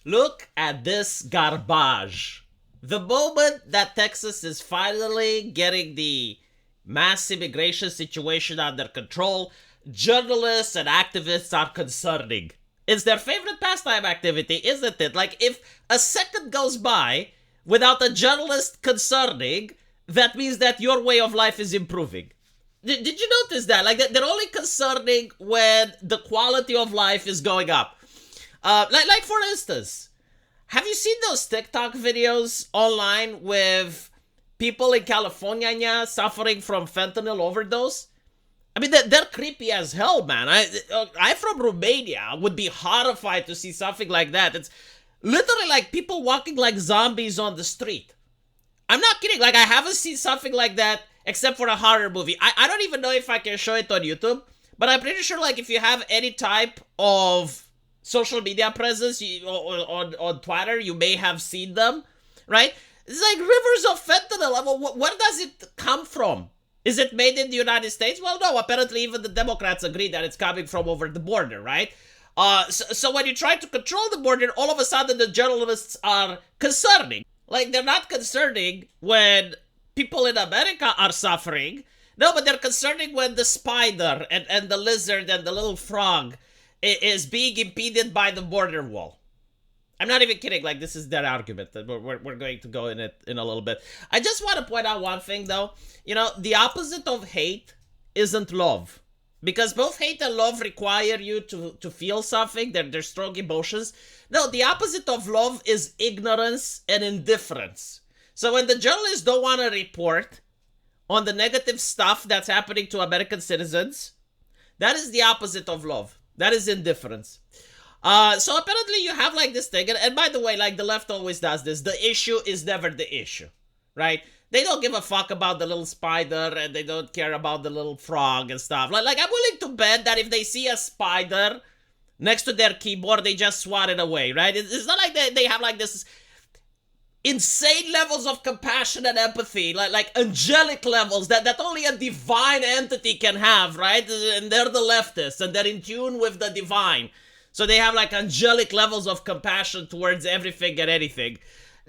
Look at this garbage. The moment that Texas is finally getting the mass immigration situation under control, journalists and activists are concerning. It's their favorite pastime activity, isn't it? Like, if a second goes by without a journalist concerning, that means that your way of life is improving. Did you notice that? Like, they're only concerning when the quality of life is going up. Like for instance, have you seen those TikTok videos online with people in California suffering from fentanyl overdose? I mean, they're creepy as hell, man. I'm from Romania. I would be horrified to see something like that. It's literally like people walking like zombies on the street. I'm not kidding. Like, I haven't seen something like that except for a horror movie. I don't even know if I can show it on YouTube, but I'm pretty sure, like, if you have any type of social media presence on Twitter, you may have seen them, right? It's like rivers of fentanyl. Where does it come from? Is it made in the United States? Well, no. Apparently, even the Democrats agree that it's coming from over the border, right? So when you try to control the border, all of a sudden the journalists are concerning. Like, they're not concerning when people in America are suffering. No, but they're concerning when the spider and the lizard and the little frog is being impeded by the border wall. I'm not even kidding. Like, this is their argument. That we're going to go in it in a little bit. I just want to point out one thing, though. You know, the opposite of hate isn't love. Because both hate and love require you to feel something. They're strong emotions. No, the opposite of love is ignorance and indifference. So when the journalists don't want to report on the negative stuff that's happening to American citizens, that is the opposite of love. That is indifference. So apparently you have like this thing, and by the way, like the left always does this, the issue is never the issue, right? They don't give a fuck about the little spider, and they don't care about the little frog and stuff. Like I'm willing to bet that if they see a spider next to their keyboard, they just swat it away, right? It's not like they have like this insane levels of compassion and empathy, like angelic levels that only a divine entity can have, right? And they're the leftists, and they're in tune with the divine. So they have like angelic levels of compassion towards everything and anything.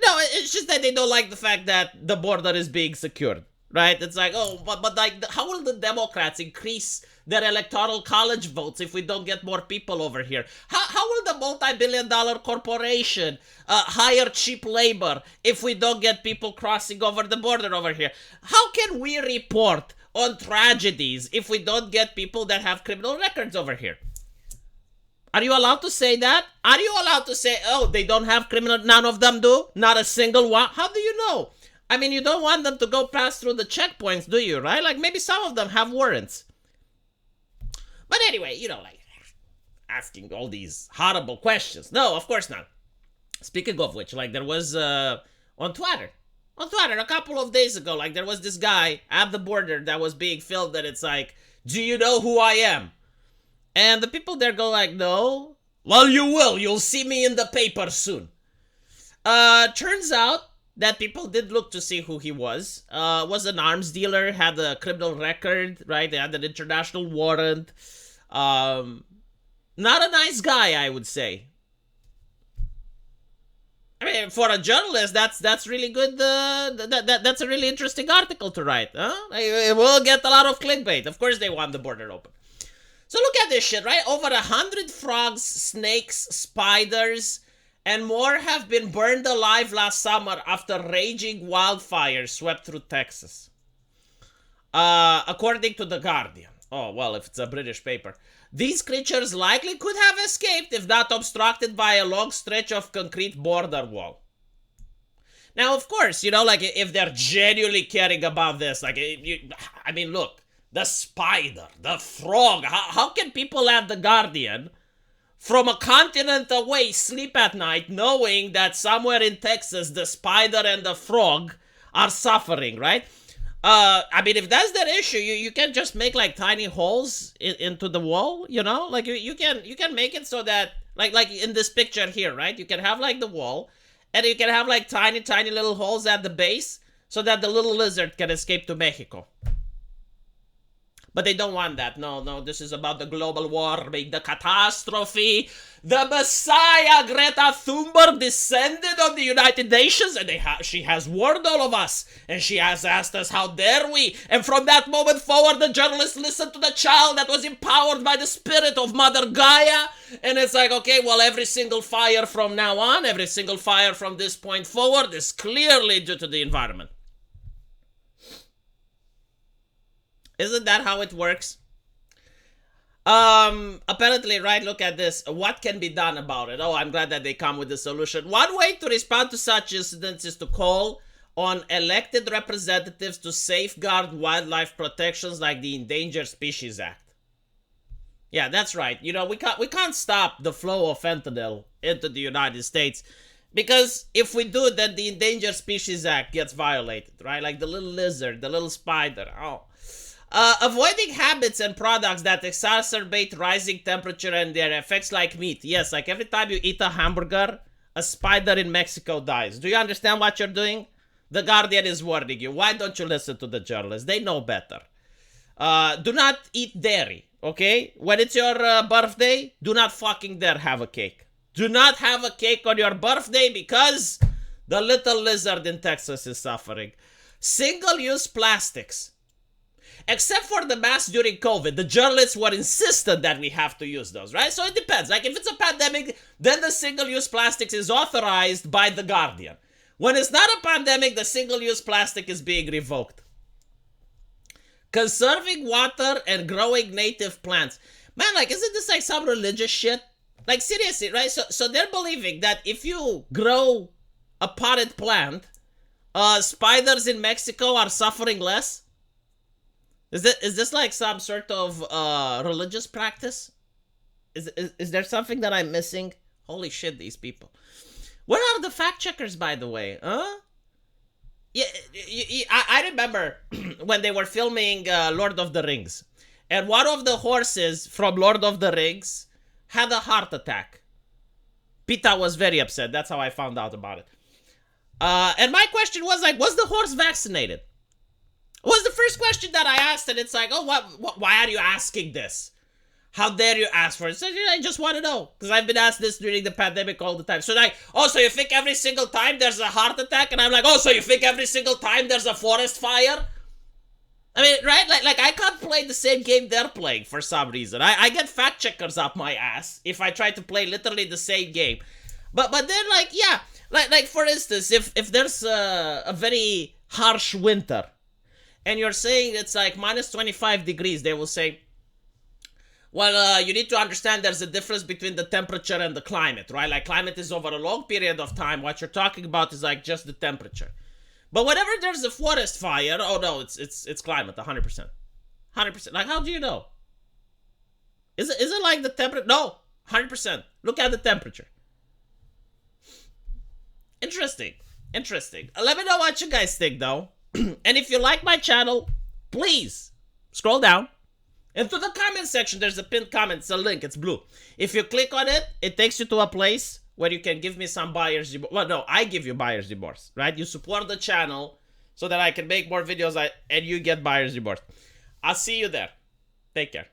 No, it's just that they don't like the fact that the border is being secured, right? It's like, oh, but like, how will the Democrats increase their electoral college votes if we don't get more people over here? How will the multi-billion-dollar corporation hire cheap labor if we don't get people crossing over the border over here? How can we report on tragedies if we don't get people that have criminal records over here? Are you allowed to say that? Are you allowed to say, oh, they don't have criminal, none of them do? Not a single one? How do you know? I mean, you don't want them to go pass through the checkpoints, do you, right? Like, maybe some of them have warrants. But anyway, you know, like, asking all these horrible questions. No, of course not. Speaking of which, like, there was, on Twitter, a couple of days ago, like, there was this guy at the border that was being filmed, and it's like, do you know who I am? And the people there go like, no. Well, you will. You'll see me in the paper soon. Turns out that people did look to see who he was. Was an arms dealer, had a criminal record, right? They had an international warrant. Not a nice guy, I would say. I mean, for a journalist, that's really good. That's a really interesting article to write. Huh? It will get a lot of clickbait. Of course, they want the border open. So look at this shit, right? Over 100 frogs, snakes, spiders, and more have been burned alive last summer after raging wildfires swept through Texas. According to The Guardian. Oh, well, if it's a British paper. These creatures likely could have escaped if not obstructed by a long stretch of concrete border wall. Now, of course, you know, like, if they're genuinely caring about this, like, I mean, look. The spider, the frog. How can people at The Guardian from a continent away sleep at night knowing that somewhere in Texas the spider and the frog are suffering, right? I mean, if that's their issue, you can just make like tiny holes into the wall, you know? Like you can make it so that like in this picture here, right? You can have like the wall and you can have like tiny little holes at the base so that the little lizard can escape to Mexico. But they don't want that. No, no, this is about the global warming, the catastrophe. The Messiah, Greta Thunberg, descended on the United Nations, and she has warned all of us. And she has asked us, how dare we? And from that moment forward, the journalists listened to the child that was empowered by the spirit of Mother Gaia. And it's like, okay, well, every single fire from now on, every single fire from this point forward is clearly due to the environment. Isn't that how it works? Apparently, right, look at this. What can be done about it? Oh, I'm glad that they come with a solution. One way to respond to such incidents is to call on elected representatives to safeguard wildlife protections like the Endangered Species Act. Yeah, that's right. You know, we can't stop the flow of fentanyl into the United States, because if we do, then the Endangered Species Act gets violated, right? Like the little lizard, the little spider. Oh. Avoiding habits and products that exacerbate rising temperature and their effects like meat. Yes, like every time you eat a hamburger, a spider in Mexico dies. Do you understand what you're doing? The Guardian is warning you. Why don't you listen to the journalists? They know better. Do not eat dairy, okay? When it's your birthday, do not fucking dare have a cake. Do not have a cake on your birthday because the little lizard in Texas is suffering. Single-use plastics. Except for the masks during COVID, the journalists were insistent that we have to use those, right? So it depends. Like if it's a pandemic, then the single-use plastics is authorized by the Guardian. When it's not a pandemic, the single-use plastic is being revoked. Conserving water and growing native plants. Man, like, isn't this like some religious shit? Like, seriously, right? So they're believing that if you grow a potted plant, spiders in Mexico are suffering less? Is this like some sort of religious practice? Is there something that I'm missing? Holy shit, these people. Where are the fact checkers, by the way? Huh? Yeah, I remember when they were filming Lord of the Rings, and one of the horses from Lord of the Rings had a heart attack. Pita was very upset. That's how I found out about it. And my question was like, was the horse vaccinated? Was the first question that I asked, and it's like, oh, why are you asking this? How dare you ask for it? So I just want to know, because I've been asked this during the pandemic all the time. So like, oh, so you think every single time there's a heart attack? And I'm like, oh, so you think every single time there's a forest fire? I mean, right? Like I can't play the same game they're playing for some reason. I get fact checkers up my ass if I try to play literally the same game. But then like, yeah, like for instance, if there's a very harsh winter, and you're saying it's like minus 25 degrees, they will say, well, you need to understand there's a difference between the temperature and the climate, right? Like climate is over a long period of time. What you're talking about is like just the temperature. But whenever there's a forest fire, oh no, it's climate, 100%. 100%. Like, how do you know? Is it like the temperature? No, 100%. Look at the temperature. Interesting. Let me know what you guys think, though. And if you like my channel, please scroll down. And to the comment section, there's a pinned comment. It's a link. It's blue. If you click on it, it takes you to a place where you can give me some buyer's remorse. Well, no, I give you buyer's remorse, right? You support the channel so that I can make more videos and you get buyer's remorse. I'll see you there. Take care.